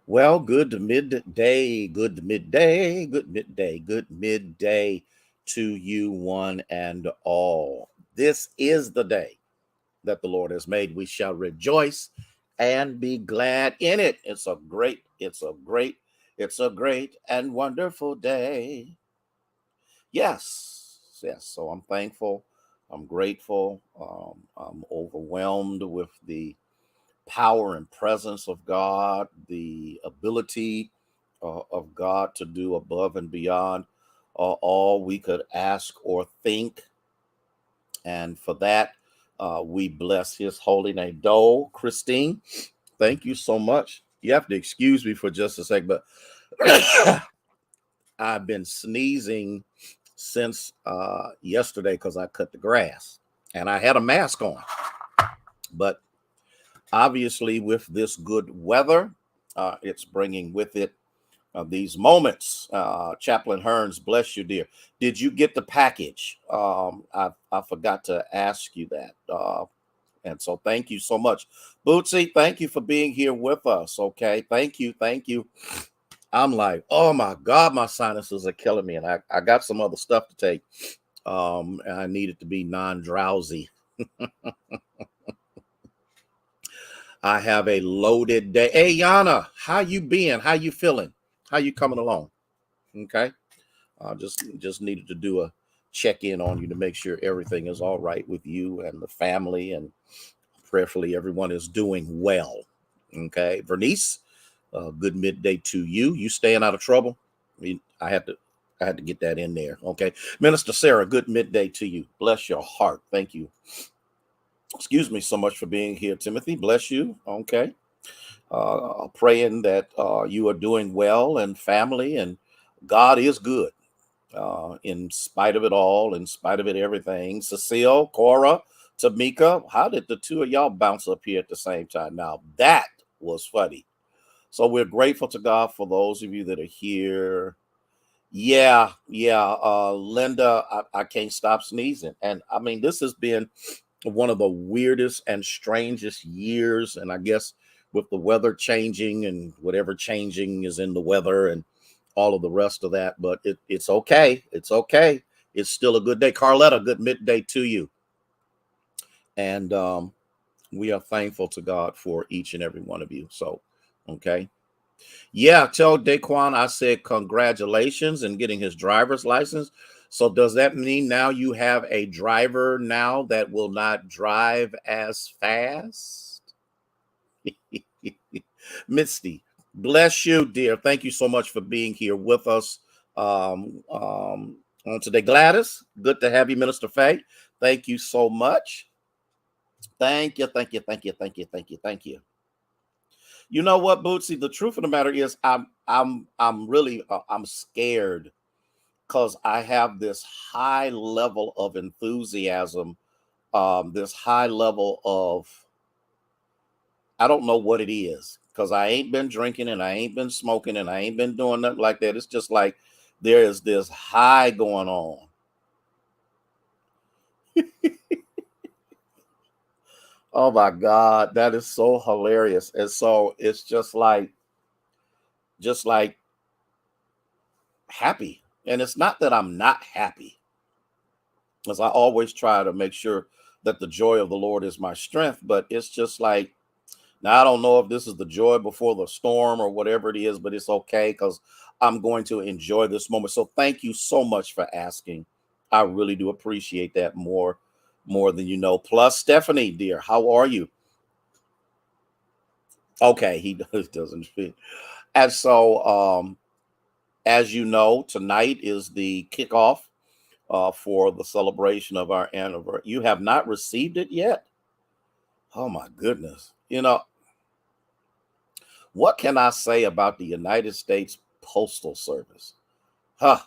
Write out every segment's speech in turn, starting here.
Well, good midday, good midday, good midday, good midday to you, one and all. This is the day that the Lord has made. We shall rejoice and be glad in it. It's a great and wonderful day. Yes. So I'm thankful. I'm grateful. I'm overwhelmed with the power and presence of God, the ability of God to do above and beyond all we could ask or think. And for that, we bless his holy name. Dole, Christine, thank you so much. You have to excuse me for just a sec, but I've been sneezing since yesterday because I cut the grass and I had a mask on. But obviously, with this good weather, it's bringing with it these moments. Chaplain Hearns, bless you, dear. Did you get the package? I forgot to ask you that. And so thank you so much. Bootsy, thank you for being here with us. Okay. Thank you. Thank you. I'm like, oh my God, my sinuses are killing me. And I got some other stuff to take. And I needed to be non-drowsy. I have a loaded day. Hey Yana, how you been? How you feeling? How you coming along? Okay. Just needed to do a check in on you to make sure everything is all right with you and the family, and prayerfully everyone is doing well. Okay, Vernice, good midday to you. You staying out of trouble? I had to get that in there. Okay, Minister Sarah, good midday to you. Bless your heart. Thank you. Excuse me so much for being here, Timothy. Bless you. Okay, praying that you are doing well and family, and God is good. In spite of it all, in spite of it everything. Cecile, Cora, Tamika, how did the two of y'all bounce up here at the same time? Now that was funny. So we're grateful to God for those of you that are here. Yeah. Linda, I can't stop sneezing. And I mean, this has been one of the weirdest and strangest years. And I guess with the weather changing and whatever changing is in the weather and all of the rest of that, but it's okay. It's okay. It's still a good day. Carletta, good midday to you. And we are thankful to God for each and every one of you. So, okay. Yeah, tell Daquan I said congratulations in getting his driver's license. So does that mean now you have a driver now that will not drive as fast? Misty, bless you, dear. Thank you so much for being here with us on today. Gladys, good to have you, Minister Faye. Thank you so much. Thank you. You know what, Bootsy? The truth of the matter is, I'm really I'm scared because I have this high level of enthusiasm, this high level of, I don't know what it is because I ain't been drinking and I ain't been smoking and I ain't been doing nothing like that. It's just like there is this high going on. Oh my God, that is so hilarious. And so it's just like happy. And it's not that I'm not happy, as I always try to make sure that the joy of the Lord is my strength. But it's just like, now I don't know if this is the joy before the storm or whatever it is, but it's okay because I'm going to enjoy this moment. So thank you so much for asking. I really do appreciate that more than you know. Plus, Stephanie, dear, how are you? Okay, he doesn't fit. And so, as you know, tonight is the kickoff for the celebration of our anniversary. You have not received it yet? Oh my goodness. What can I say about the United States Postal Service? Huh,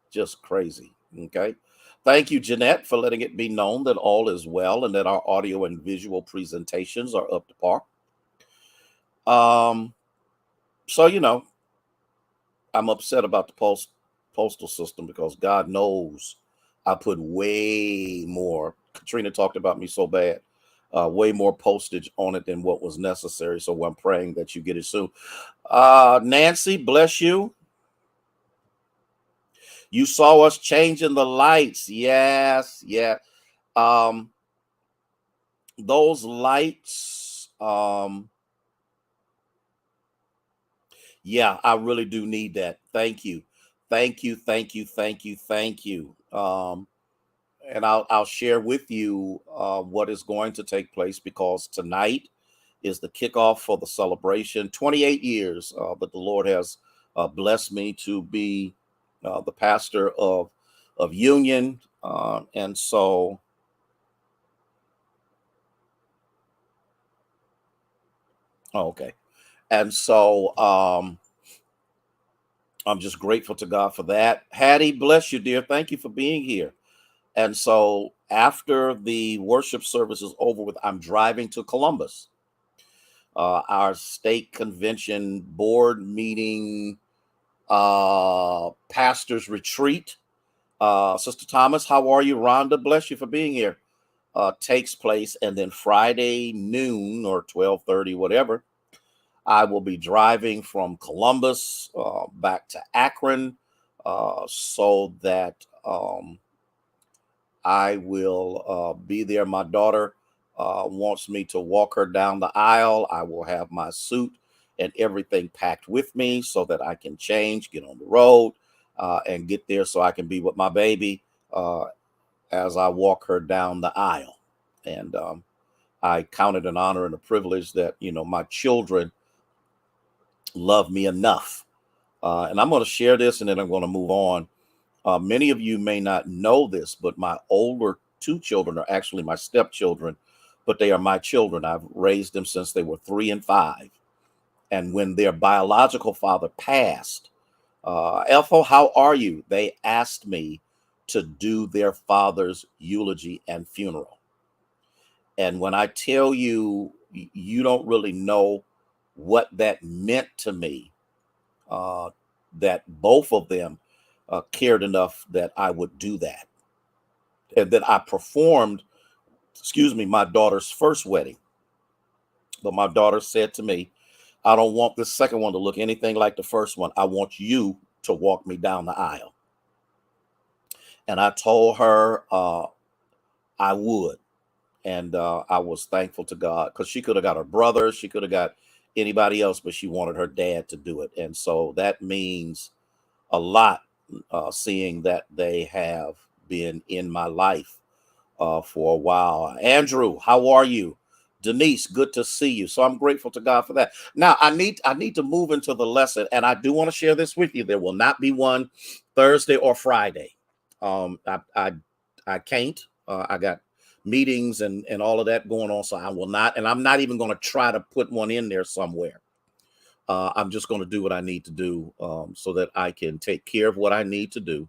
just crazy. Okay. Thank you, Jeanette, for letting it be known that all is well and that our audio and visual presentations are up to par. Um, so I'm upset about the postal system because God knows I put way more. Katrina talked about me so bad. way more postage on it than what was necessary. So I'm praying that you get it soon. Nancy, bless you. You saw us changing the lights. Yes, yeah. Um, those lights, yeah, I really do need that. Thank you. Thank you, thank you, thank you, thank you. And I'll share with you what is going to take place, because tonight is the kickoff for the celebration. 28 years that the Lord has blessed me to be the pastor of Union, and so okay, and so I'm just grateful to God for that. Hattie, bless you, dear. Thank you for being here. And so after the worship service is over with, I'm driving to Columbus. Our state convention board meeting, pastors retreat. Sister Thomas, how are you? Rhonda, bless you for being here. Takes place, and then Friday noon or 12:30, whatever, I will be driving from Columbus back to Akron, so that I will be there. My daughter wants me to walk her down the aisle. I will have my suit and everything packed with me so that I can change, get on the road, and get there so I can be with my baby uh, as I walk her down the aisle. And I count it an honor and a privilege that, my children love me enough. And I'm going to share this, and then I'm going to move on. Many of you may not know this, but my older two children are actually my stepchildren, but they are my children. I've raised them since they were 3 and 5. And when their biological father passed, Elfo, how are you? They asked me to do their father's eulogy and funeral. And when I tell you, you don't really know what that meant to me, uh, that both of them cared enough that I would do that. And that I performed, my daughter's first wedding. But my daughter said to me, I don't want this second one to look anything like the first one. I want you to walk me down the aisle. And I told her I would. And I was thankful to God, because she could have got her brother, she could have got anybody else, but she wanted her dad to do it. And so that means a lot, seeing that they have been in my life for a while. Andrew, how are you? Denise, good to see you. So I'm grateful to God for that. Now I need to move into the lesson, and I do want to share this with you. There will not be one Thursday or Friday. I can't. I got meetings and all of that going on, so I will not. And I'm not even going to try to put one in there somewhere. I'm just going to do what I need to do, so that I can take care of what I need to do.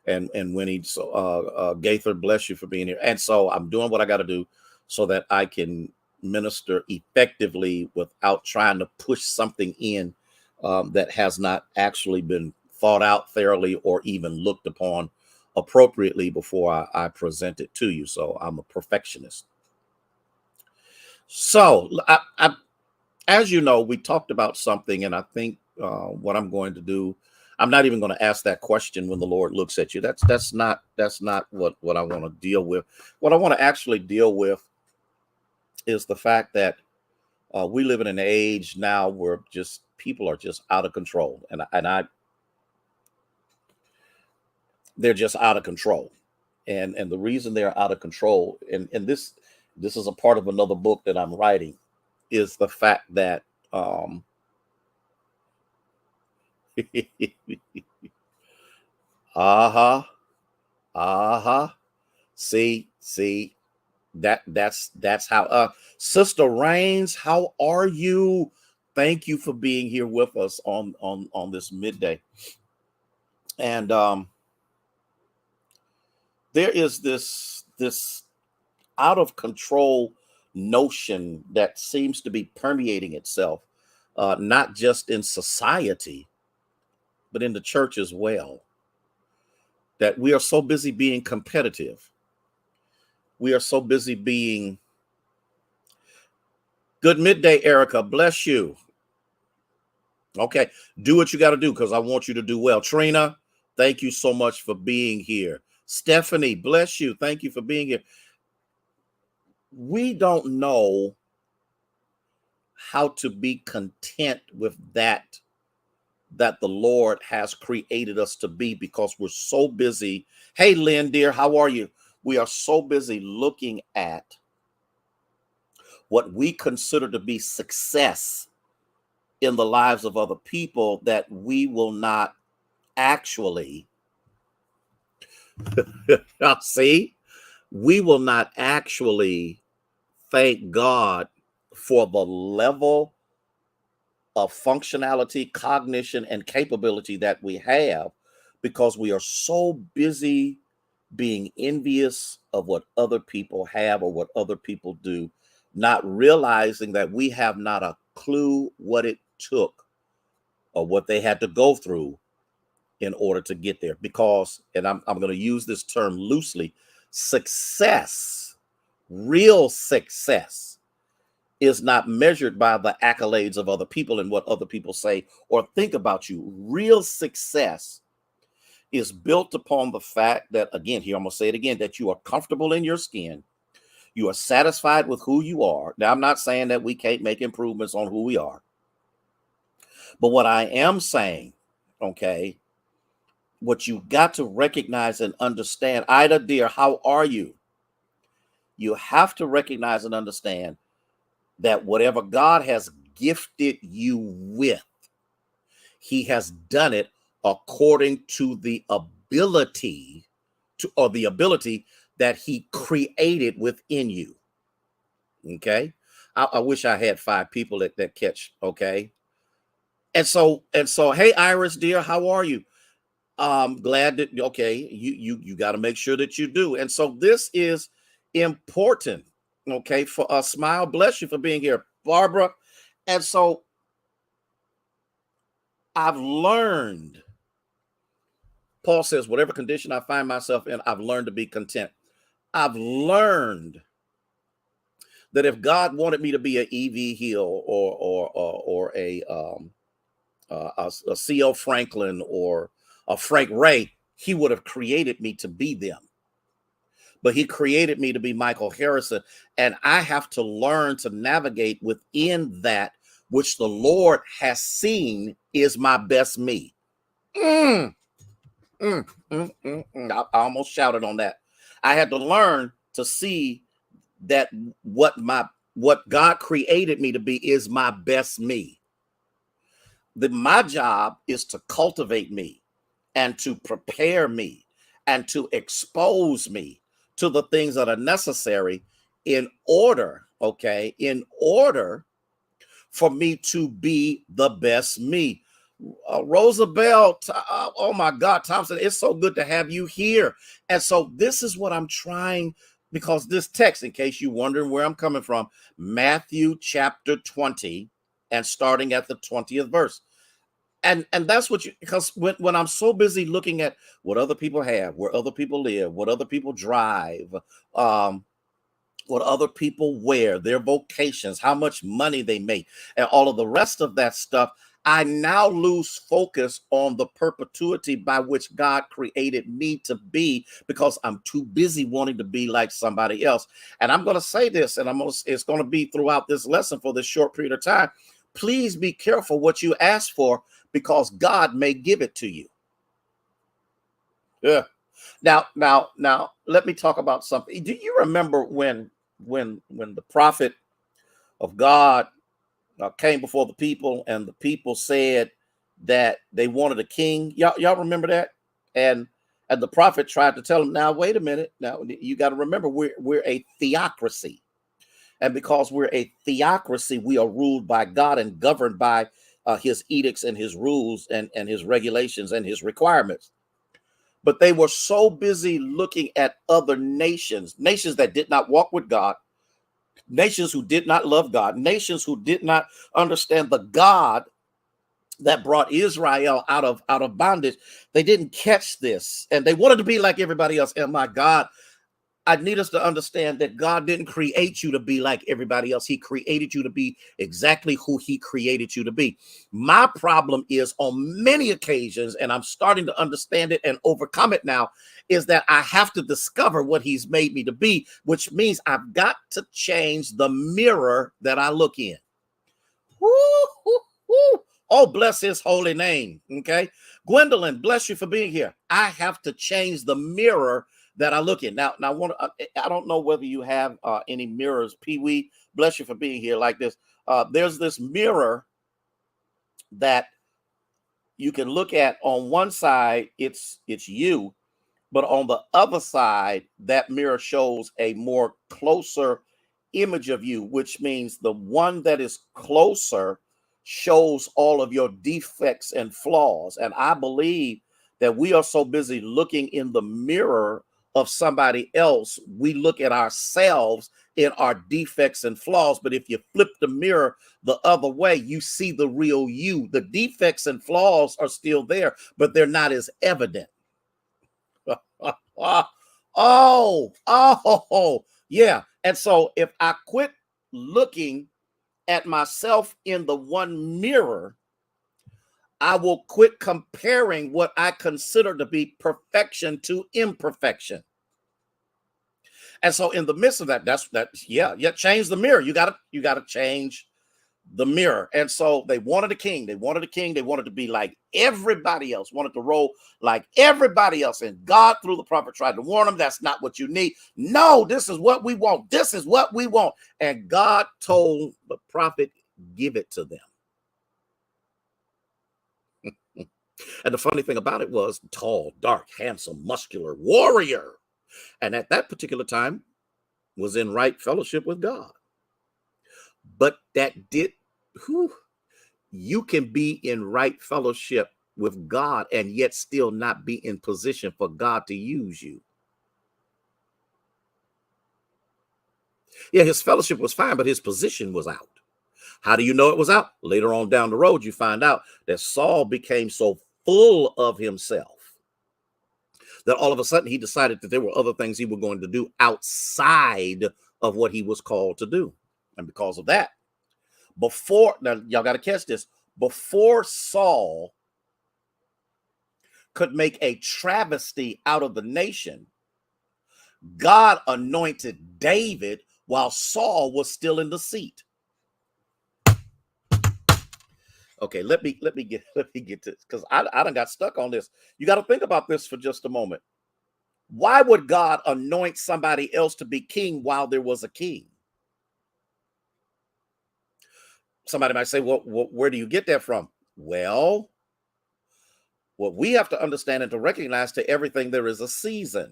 And when he, so Gaither, bless you for being here. And so I'm doing what I got to do so that I can minister effectively without trying to push something in that has not actually been thought out thoroughly or even looked upon appropriately before I present it to you. So I'm a perfectionist. So as you know, we talked about something, and I think what I'm going to do, I'm not even going to ask that question when the Lord looks at you. That's not what I want to deal with. What I want to actually deal with is the fact that we live in an age now where just people are just out of control, and they're just out of control, and the reason they're out of control, and this is a part of another book that I'm writing, is the fact that uh-huh. Uh-huh. See, that's how Sister Rains, how are you? Thank you for being here with us on this midday. And there is this out of control notion that seems to be permeating itself, not just in society, but in the church as well. That we are so busy being competitive. We are so busy being Good midday, Erica. Bless you. Okay. Do what you got to do because I want you to do well. Trina, thank you so much for being here. Stephanie, bless you. Thank you for being here. We don't know how to be content with that the Lord has created us to be because we're so busy. Hey, Lynn, dear, how are you? We are so busy looking at what we consider to be success in the lives of other people that we will not actually see, we will not actually thank God for the level of functionality, cognition, and capability that we have because we are so busy being envious of what other people have or what other people do, not realizing that we have not a clue what it took or what they had to go through in order to get there. Because, and I'm going to use this term loosely, success, real success, is not measured by the accolades of other people and what other people say or think about you. Real success is built upon the fact that, again, here I'm going to say it again, that you are comfortable in your skin. You are satisfied with who you are. Now, I'm not saying that we can't make improvements on who we are. But what I am saying, okay, what you got to recognize and understand, Ida, dear, how are you? You have to recognize and understand that whatever God has gifted you with, he has done it according to the ability that he created within you. Okay. I wish I had 5 people that catch. Okay. And so, hey, Iris, dear, how are you? Glad that, okay, you got to make sure that you do. And so this is important. Okay. For a smile. Bless you for being here, Barbara. And so I've learned, Paul says, whatever condition I find myself in, I've learned to be content. I've learned that if God wanted me to be an E.V. Hill or a C.L. Franklin or a Frank Ray, he would have created me to be them. But he created me to be Michael Harrison. And I have to learn to navigate within that which the Lord has seen is my best me. I almost shouted on that. I had to learn to see that what God created me to be is my best me. My job is to cultivate me and to prepare me and to expose me to the things that are necessary in order for me to be the best me. Roosevelt, oh my God, Thompson, it's so good to have you here. And so this is what I'm trying, because this text, in case you're wondering where I'm coming from, Matthew chapter 20 and starting at the 20th verse. And that's what because when I'm so busy looking at what other people have, where other people live, what other people drive, what other people wear, their vocations, how much money they make, and all of the rest of that stuff, I now lose focus on the perpetuity by which God created me to be, because I'm too busy wanting to be like somebody else. And I'm going to say this, and it's going to be throughout this lesson for this short period of time. Please be careful what you ask for, because God may give it to you. Yeah. Now, let me talk about something. Do you remember when the prophet of God came before the people, and the people said that they wanted a king? Y'all remember that? And the prophet tried to tell them, now wait a minute. Now you got to remember, we're a theocracy, and because we're a theocracy, we are ruled by God and governed by his edicts and his rules and his regulations and his requirements. But they were so busy looking at other nations that did not walk with God, nations who did not love God, nations who did not understand the God that brought Israel out of bondage. They didn't catch this, and they wanted to be like everybody else. And my God, I need us to understand that God didn't create you to be like everybody else. He created you to be exactly who he created you to be. My problem is on many occasions, and I'm starting to understand it and overcome it now, is that I have to discover what he's made me to be, which means I've got to change the mirror that I look in. Woo, woo, woo. Oh, bless his holy name. Okay. Gwendolyn, bless you for being here. I have to change the mirror that I look in. Now, I don't know whether you have any mirrors. Pee Wee, bless you for being here like this. There's this mirror that you can look at. On one side, it's you, but on the other side, that mirror shows a more closer image of you, which means the one that is closer shows all of your defects and flaws. And I believe that we are so busy looking in the mirror of somebody else, we look at ourselves in our defects and flaws. But if you flip the mirror the other way, you see the real you. The defects and flaws are still there, but they're not as evident. Yeah. And so if I quit looking at myself in the one mirror, I will quit comparing what I consider to be perfection to imperfection. And so in the midst of that, change the mirror. You gotta change the mirror. And so they wanted a king. They wanted to be like everybody else, wanted to roll like everybody else. And God, through the prophet, tried to warn them, that's not what you need. No, this is what we want. This is what we want. And God told the prophet, give it to them. And the funny thing about it was tall, dark, handsome, muscular warrior. And at that particular time was in right fellowship with God. But you can be in right fellowship with God and yet still not be in position for God to use you. Yeah, his fellowship was fine, but his position was out. How do you know it was out? Later on down the road, you find out that Saul became so full of himself that all of a sudden he decided that there were other things he was going to do outside of what he was called to do. And because of that, now y'all got to catch this, before Saul could make a travesty out of the nation, God anointed David while Saul was still in the seat. Okay, let me get to this, because I done got stuck on this. You got to think about this for just a moment. Why would God anoint somebody else to be king while there was a king? Somebody might say, well, where do you get that from? Well, what we have to understand and to recognize, to everything there is a season.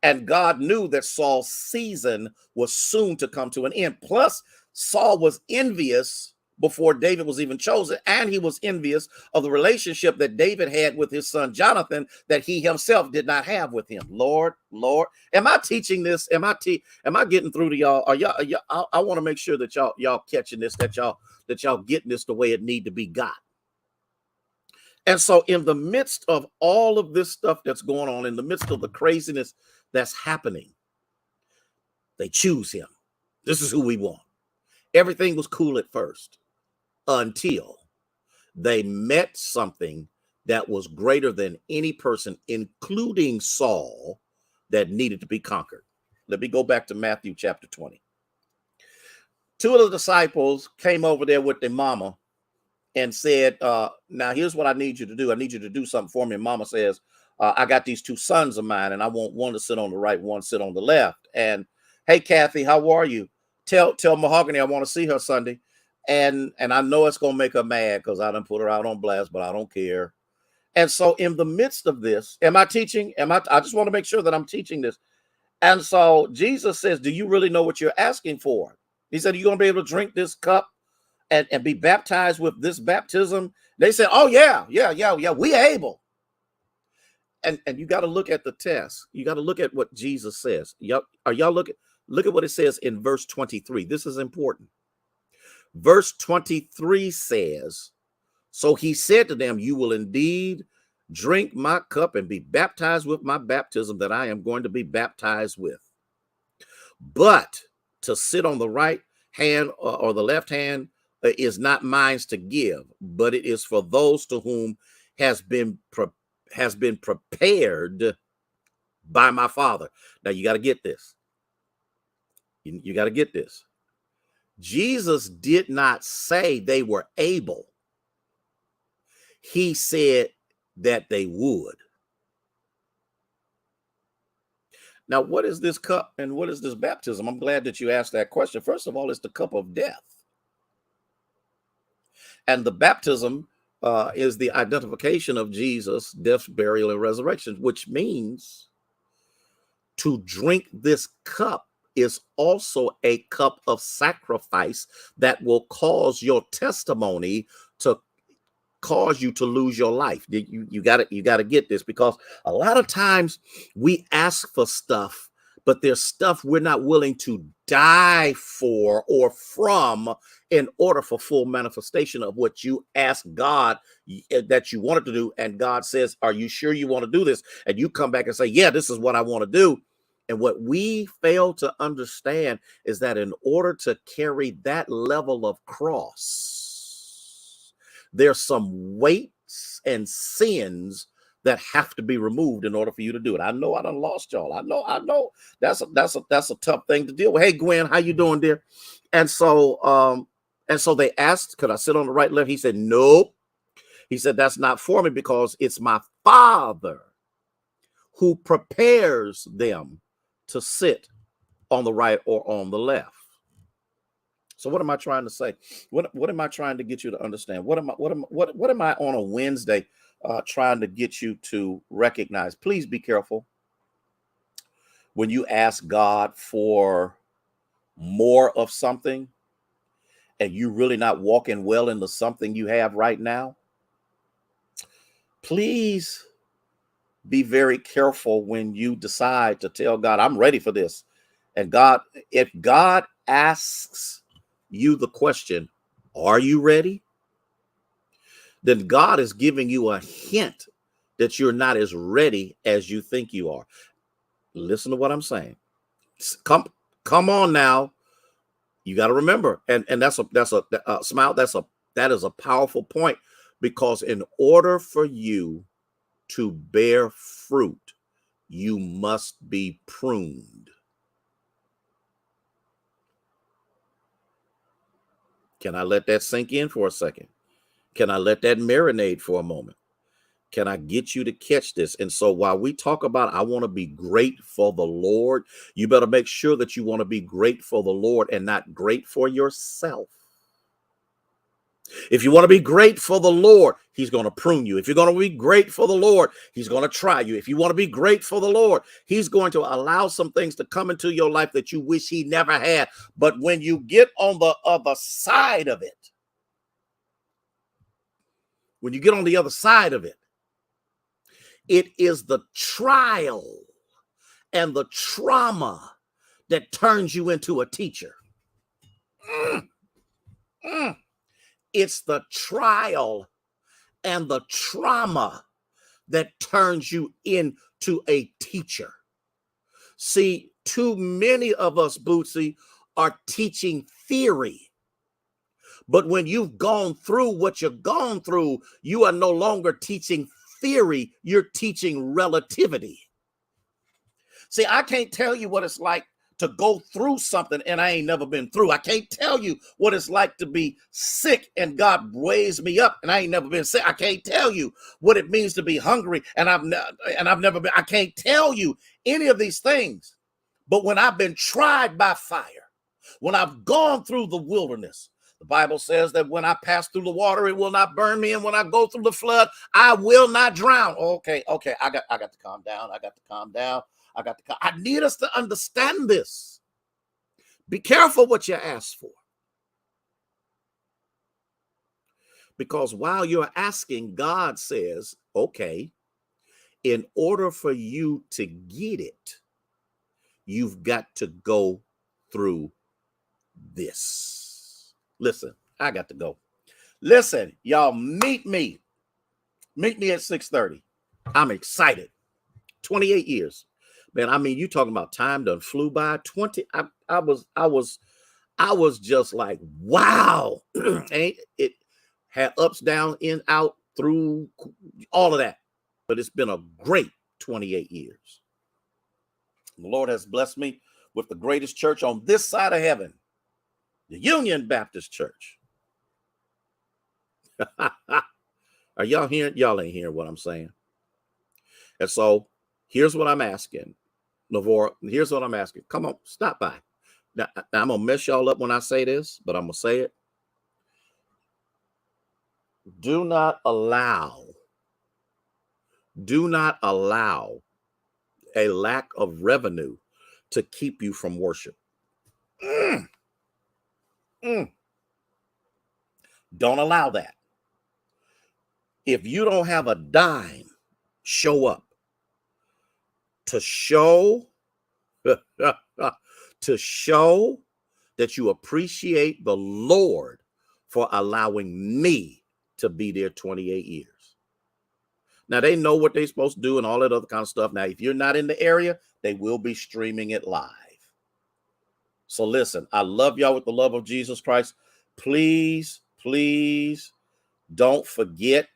And God knew that Saul's season was soon to come to an end. Plus, Saul was envious before David was even chosen, and he was envious of the relationship that David had with his son Jonathan that he himself did not have with him. Lord, am I teaching this? Am I getting through to y'all? I want to make sure that y'all catching this, that y'all getting this the way it need to be got. And so in the midst of all of this stuff that's going on, in the midst of the craziness that's happening, they choose him. This is who we want. Everything was cool at first until they met something that was greater than any person, including Saul, that needed to be conquered. Let me go back to Matthew chapter 20. Two of the disciples came over there with their mama and said, now here's what I need you to do. I need you to do something for me. And mama says, I got these two sons of mine, and I want one to sit on the right, one sit on the left. And hey, Kathy, how are you? Tell Mahogany I want to see her Sunday. And I know it's going to make her mad because I done put her out on blast, but I don't care. And so in the midst of this, am I teaching? I just want to make sure that I'm teaching this. And so Jesus says, do you really know what you're asking for? He said, are you going to be able to drink this cup and be baptized with this baptism? They said, oh, yeah, we able. And you got to look at the test. You got to look at what Jesus says. Look at what it says in verse 23. This is important. Verse 23 says, so he said to them, you will indeed drink my cup and be baptized with my baptism that I am going to be baptized with. But to sit on the right hand or the left hand is not mine to give, but it is for those to whom has been prepared by my Father. Now you got to get this. You got to get this. Jesus did not say they were able. He said that they would. Now, what is this cup and what is this baptism? I'm glad that you asked that question. First of all, it's the cup of death. And the baptism is the identification of Jesus' death, burial, and resurrection, which means to drink this cup is also a cup of sacrifice that will cause your testimony to cause you to lose your life. You got to get this, because a lot of times we ask for stuff, but there's stuff we're not willing to die for or from in order for full manifestation of what you ask God that you wanted to do. And God says, are you sure you want to do this? And you come back and say, yeah, this is what I want to do. And what we fail to understand is that in order to carry that level of cross, there's some weights and sins that have to be removed in order for you to do it. I know I done lost y'all. I know that's a tough thing to deal with. Hey, Gwen, how you doing, dear? And so they asked, could I sit on the right, left? He said, nope. He said, that's not for me, because it's my Father who prepares them to sit on the right or on the left. So what am I trying to say? What am I trying to get you to understand? What am I on a Wednesday trying to get you to recognize? Please be careful when you ask God for more of something and you really not walking well into something you have right now. Please be very careful when you decide to tell God, I'm ready for this. And God, if God asks you the question, are you ready? Then God is giving you a hint that you're not as ready as you think you are. Listen to what I'm saying. Come on now. You got to remember, and that is a powerful point, because in order for you to bear fruit, you must be pruned. Can I let that sink in for a second? Can I let that marinate for a moment? Can I get you to catch this? And so while we talk about, I want to be great for the Lord, you better make sure that you want to be great for the Lord and not great for yourself. If you want to be great for the Lord, he's going to prune you. If you're going to be great for the Lord, he's going to try you. If you want to be great for the Lord, he's going to allow some things to come into your life that you wish he never had. But when you get on the other side of it, it is the trial and the trauma that turns you into a teacher. It's the trial and the trauma that turns you into a teacher. See, too many of us, Bootsy, are teaching theory. But when you've gone through what you've gone through, you are no longer teaching theory, you're teaching relativity. See, I can't tell you what it's like to go through something and I ain't never been through. I can't tell you what it's like to be sick and God raised me up and I ain't never been sick. I can't tell you what it means to be hungry and I've never been. I can't tell you any of these things. But when I've been tried by fire, when I've gone through the wilderness, the Bible says that when I pass through the water, it will not burn me. And when I go through the flood, I will not drown. Okay. I got to calm down. I need us to understand this. Be careful what you ask for. Because while you're asking, God says, okay, in order for you to get it, you've got to go through this. Listen, I got to go. Listen, y'all, meet me at 6:30. I'm excited. 28 years. Man, I mean, you talking about time done flew by. 20. I was just like, wow. Ain't it had ups, down, in, out, through all of that. But it's been a great 28 years. The Lord has blessed me with the greatest church on this side of heaven, the Union Baptist Church. Are y'all hearing? Y'all ain't hearing what I'm saying. And so here's what I'm asking, Navora. Here's what I'm asking. Come on, stop by. Now, I'm going to mess y'all up when I say this, but I'm going to say it. Do not allow a lack of revenue to keep you from worship. Don't allow that. If you don't have a dime, show up. To show that you appreciate the Lord for allowing me to be there 28 years. Now, they know what they're supposed to do and all that other kind of stuff. Now, if you're not in the area, they will be streaming it live. So listen, I love y'all with the love of Jesus Christ. Please, please don't forget.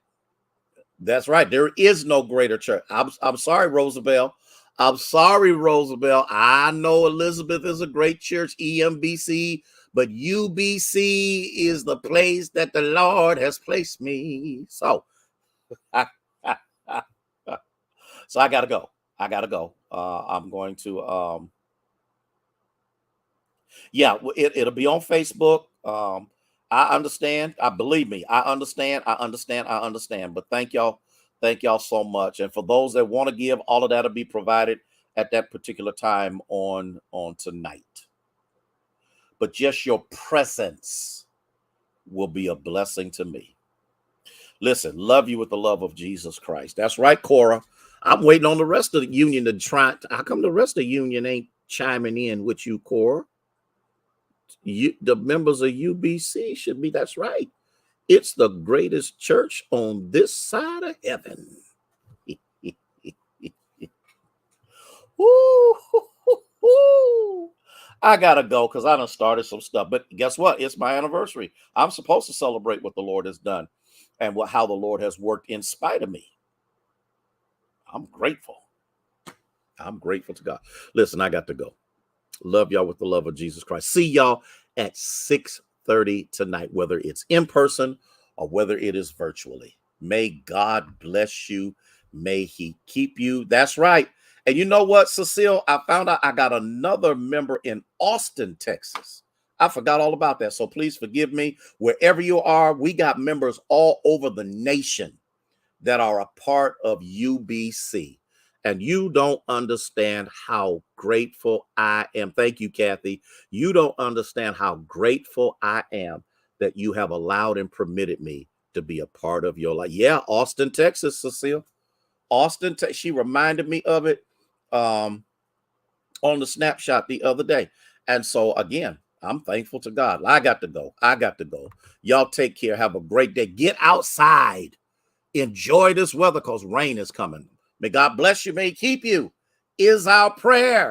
That's right. There is no greater church. I'm sorry, Roosevelt. I'm sorry, Roosevelt. I know Elizabeth is a great church, EMBC, but UBC is the place that the Lord has placed me. So, so I gotta go. I'm going to, yeah, it'll be on Facebook. I understand. Believe me, I understand. But thank y'all so much. And for those that want to give, all of that'll be provided at that particular time on tonight. But just your presence will be a blessing to me. Listen, love you with the love of Jesus Christ. That's right, Cora. I'm waiting on the rest of the union to try. How come the rest of the union ain't chiming in with you, Cora? The members of UBC should be. That's right. It's the greatest church on this side of heaven. I gotta go because I done started some stuff. But guess what? It's my anniversary. I'm supposed to celebrate what the Lord has done and how the Lord has worked in spite of me. I'm grateful. I'm grateful to God. Listen, I got to go. Love y'all with the love of Jesus Christ. See y'all at 6:30 tonight, whether it's in person or whether it is virtually. May God bless you. May he keep you. That's right. And you know what, Cecile? I found out I got another member in Austin, Texas. I forgot all about that. So please forgive me. Wherever you are, we got members all over the nation that are a part of UBC. And you don't understand how grateful I am. Thank you, Kathy. You don't understand how grateful I am that you have allowed and permitted me to be a part of your life. Yeah, Austin, Texas, Cecile. Austin, she reminded me of it on the Snapshot the other day. And so, again, I'm thankful to God. I got to go. Y'all take care. Have a great day. Get outside. Enjoy this weather because rain is coming. May God bless you. May he keep you is our prayer.